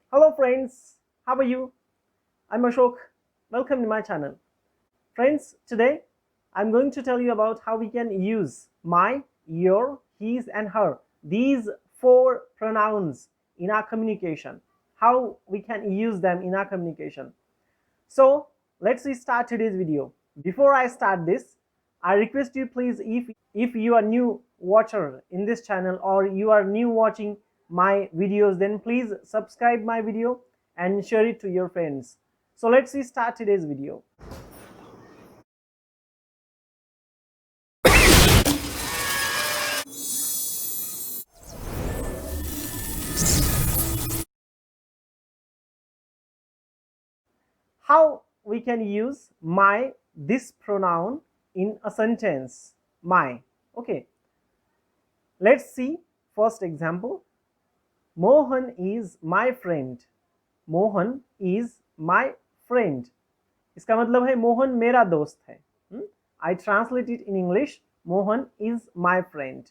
Hello friends, how are you? I'm Ashok. Welcome to my channel. Friends, today I'm going to tell you about how we can use my, your, his and her. These four pronouns in our communication. How we can use them in our communication. So let's start today's video. Before I start this, I request you please, if you are new watcher in this channel or you are new watching my videos, then please subscribe my video and share it to your friends. So let's start today's video. How we can use my, this pronoun in a sentence. My. Okay, let's see first example. Mohan is my friend. Mohan is my friend. इसका मतलब है मोहन मेरा दोस्त है. आई translate it in English. Mohan is my friend.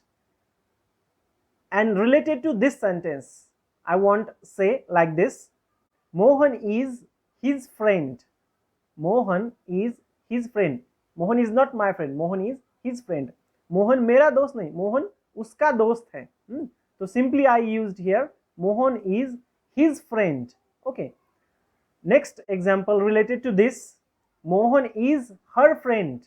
And related to this sentence, I want say like this: Mohan is his friend. Mohan is his friend. Mohan is not my friend. Mohan is his friend. Mohan मेरा दोस्त नहीं, मोहन उसका दोस्त है. तो simply I used here Mohan is his friend. Okay. Next example related to this: Mohan is her friend,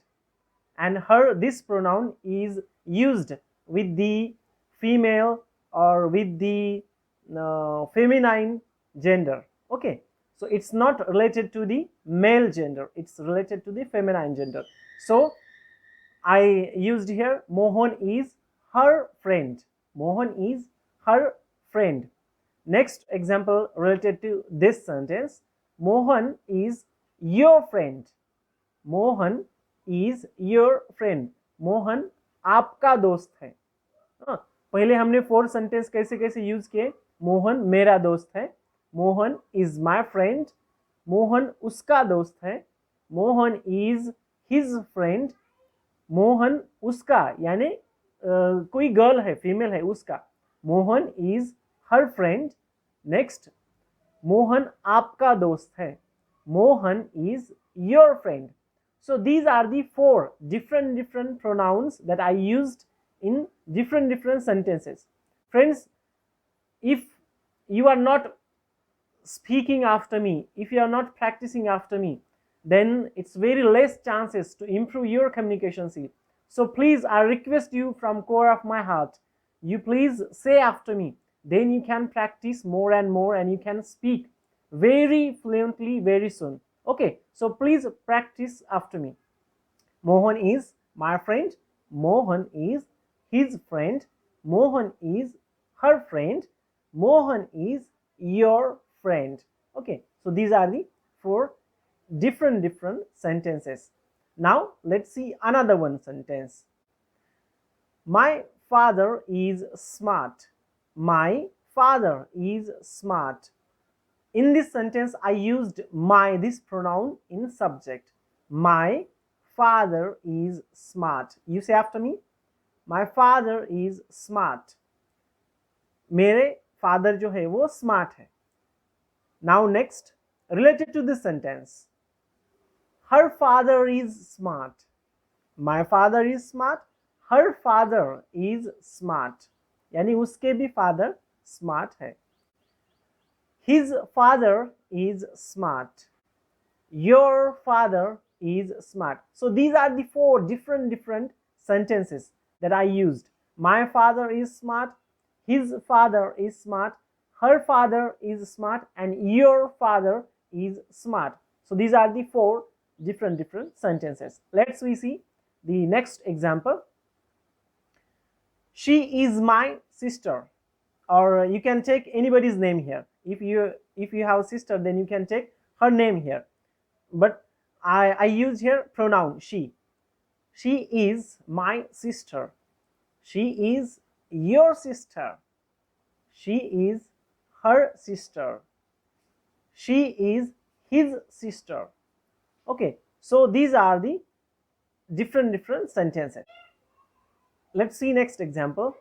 and her, this pronoun is used with the female or with the feminine gender. Okay, so it's not related to the male gender, it's related to the feminine gender. So I used here Mohan is her friend. Mohan is her friend. Next example related to this sentence: Mohan is your friend. Mohan is your friend. Mohan आपका दोस्त है. पहले हमने four sentence कैसे कैसे use किए. मोहन मेरा दोस्त है. Mohan is my friend. Mohan उसका दोस्त है. Mohan is his friend. Mohan उसका यानी कोई गर्ल है, फीमेल है, उसका. Mohan is her friend. Next, Mohan आपका दोस्त है. Mohan is your friend. So these are the four different pronouns that I used in different sentences. Friends, if you are not speaking after me, if you are not practicing after me, then it's very less chances to improve your communication skill. So please, I request you from core of my heart, you please say after me. Then you can practice more and more and you can speak very fluently very soon. Okay, so please practice after me. Mohan is my friend. Mohan is his friend. Mohan is her friend. Mohan is your friend. Okay, so these are the four different sentences. Now let's see another one sentence. My father is smart. My father is smart. In this sentence, I used my, this pronoun, in subject. My father is smart. You say after me. My father is smart. मेरे father जो है वो smart है. Now next, related to this sentence. Her father is smart. My father is smart. Her father is smart. यानी उसके भी father smart है. His father is smart. Your father is smart. So these are the four different sentences that I used. My father is smart. His father is smart. Her father is smart. And your father is smart. So these are the four different sentences. Let's we see the next example. She is my sister. Or you can take anybody's name here. If you have a sister, then you can take her name here. But I use here pronoun she. She is my sister. She is your sister. She is her sister. She is his sister. Okay, so these are the different sentences. Let's see next example.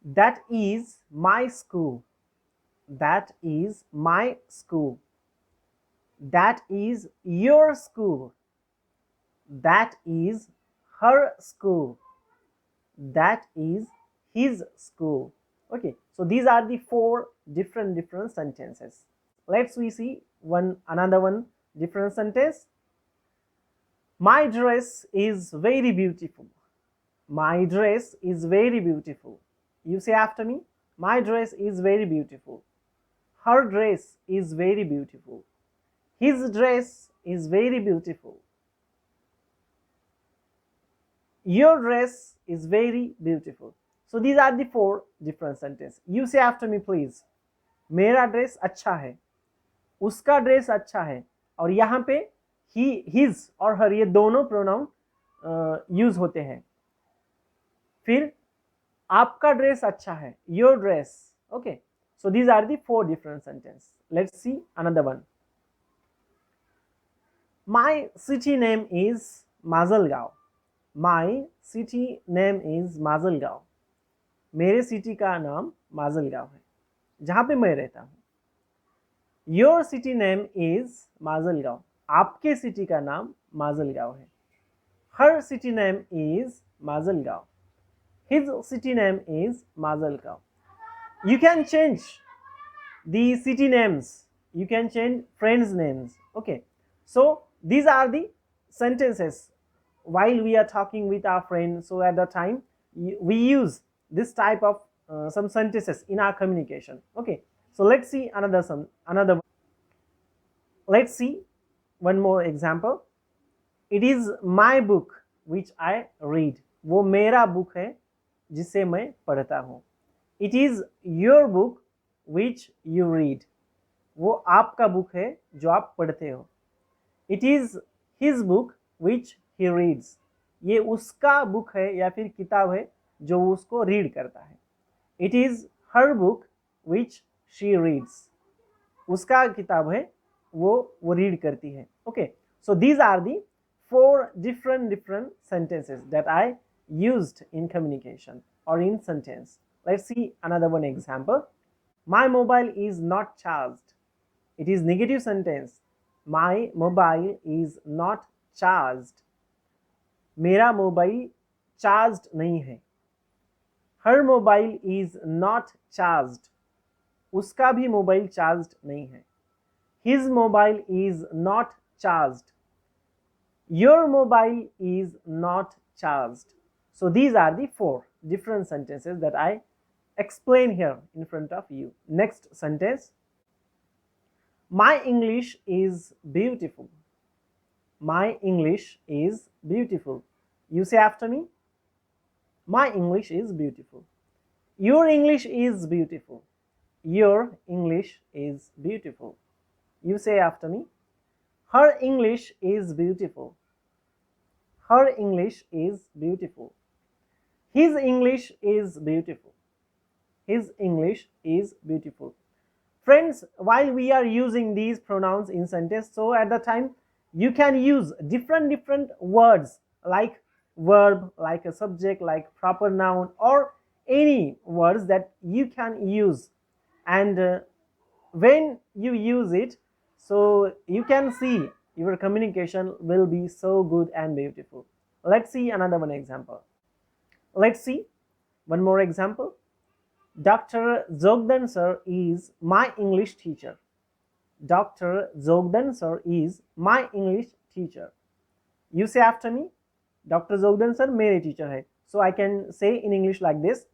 That is my school. That is my school. That is your school. That is her school. That is his school. Okay, so these are the four different sentences. Let's we see another one different sentence. My dress is very beautiful. My dress is very beautiful. You say after me. My dress is very beautiful. Her dress is very beautiful. His dress is very beautiful. Your dress is very beautiful. So these are the four different sentences. You say after me please. मेरा dress अच्छा है, उसका dress अच्छा है, और यहाँ पे ही, his और हर ये दोनों प्रोनाउन यूज होते हैं. फिर आपका ड्रेस अच्छा है, your dress. Okay, so these are the four different sentence. Let's see another one. My city name is Majalgaon. My city name is Majalgaon. मेरे सिटी का नाम माजलगांव है, जहां पे मैं रहता हूं. Your city name is Majalgaon. आपके सिटी का नाम माजलगांव है. Her city name is Majalgaon. His city name is Majalgaon. You can change the city names. You can change friends' names. Okay, so these are the sentences while we are talking with our friends. So at the time we use this type of some sentences in our communication. Okay, so let's see another. Let's see one more example. It is my book which I read. वो मेरा book है जिसे मैं पढ़ता हूँ. It is your book which you read. वो आपका book है जो आप पढ़ते हो. It is his book which he reads. ये उसका बुक है या फिर किताब है जो वो उसको रीड करता है. It is her book which she reads. उसका किताब है वो रीड करती है. Okay, so these are the four different sentences that I used in communication or in sentence. Let's see another one example. My mobile is not charged. It is negative sentence. My mobile is not charged. मेरा mobile charged नहीं है. Her mobile is not charged. उसका भी mobile charged नहीं है. His mobile is not charged. Your mobile is not charged. So these are the four different sentences that I explain here in front of you. Next sentence. My English is beautiful. My English is beautiful. You say after me. My English is beautiful. Your English is beautiful. Your English is beautiful. You say after me. Her English is beautiful. Her English is beautiful. His English is beautiful. His English is beautiful. Friends, while we are using these pronouns in sentence, so at the time you can use different words like verb, like a subject, like proper noun, or any words that you can use. And when you use it, so you can see your communication will be so good and beautiful. Let's see another one example. Let's see one more example. Dr. Zogdan sir is my English teacher. Dr. Zogdan sir is my English teacher. You say after me. Dr. Zogdan sir मेरे teacher है. So I can say in English like this.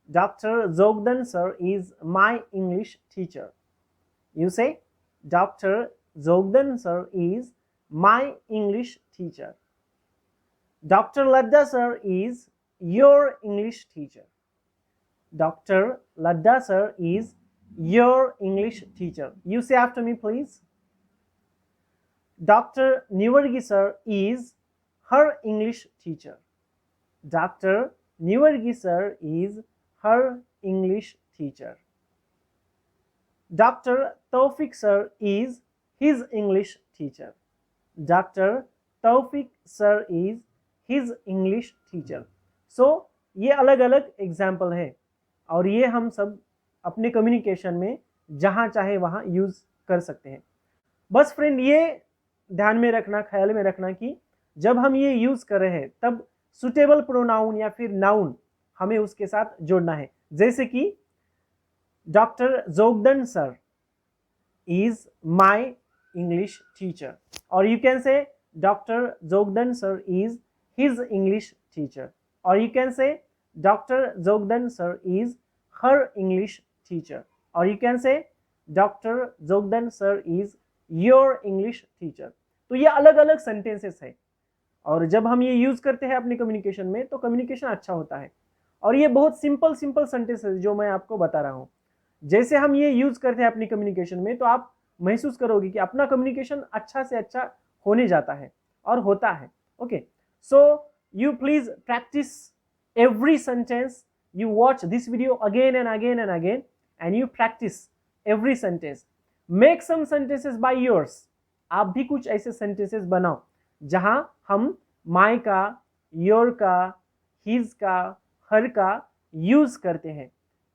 Dr. Zogdan sir is my English teacher. You say, Dr. Zogdan sir is my English teacher. Dr. Ladda sir is your English teacher. Dr. Ladda sir is your English teacher. You say after me please. Dr. Nivargi sir is her English teacher. Dr. Nivargi sir is her English teacher. Dr. Taufik sir is his English teacher. Dr. Taufik sir is his English teacher. So ये अलग अलग example है और ये हम सब अपने communication में जहाँ चाहे वहाँ यूज़ कर सकते हैं। बस फ्रेंड ये ध्यान में रखना, ख्याल में रखना कि जब हम ये यूज़ कर रहे हैं तब सुटेबल प्रोनाउन या फिर नाउन हमें उसके साथ जोड़ना है। जैसे कि doctor Jogdan sir is my English teacher, or you can say Dr. Jogdan sir is his English teacher, or you can say Dr. Jogdan sir is her English teacher, or you can say Dr. Jogdan sir is your English teacher. तो ये अलग अलग sentences है और जब हम ये use करते हैं अपने कम्युनिकेशन में तो कम्युनिकेशन अच्छा होता है। और ये बहुत सिंपल सिंपल सेंटेंसेस जो मैं आपको बता रहा हूँ, जैसे हम ये यूज करते हैं अपनी कम्युनिकेशन में तो आप महसूस करोगे कि अपना कम्युनिकेशन अच्छा से अच्छा होने जाता है और होता है। Okay, so you please practice every sentence, you watch this video again and again and again and you practice every sentence, make some sentences by yours. आप भी कुछ ऐसे सेंटेंसेस बनाओ जहां हम माई का, योर का, हिज का, हर का यूज करते हैं।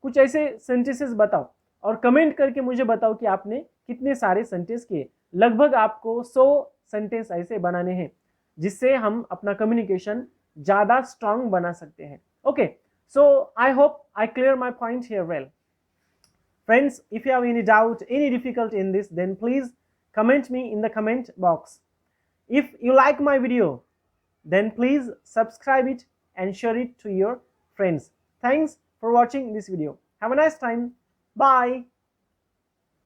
कुछ ऐसे सेंटेंसेस बताओ और कमेंट करके मुझे बताओ कि आपने कितने सारे सेंटेंस किए। लगभग आपको 100 सेंटेंस ऐसे बनाने हैं जिससे हम अपना कम्युनिकेशन ज़्यादा स्ट्रांग बना सकते हैं। Okay, so I hope I clear my point here well. Friends, if you have any doubt, any difficulty in this, then please comment me in the comment box. If you like my video, then please subscribe it and share it to your friends. Thanks for watching this video. Have a nice time. Bye.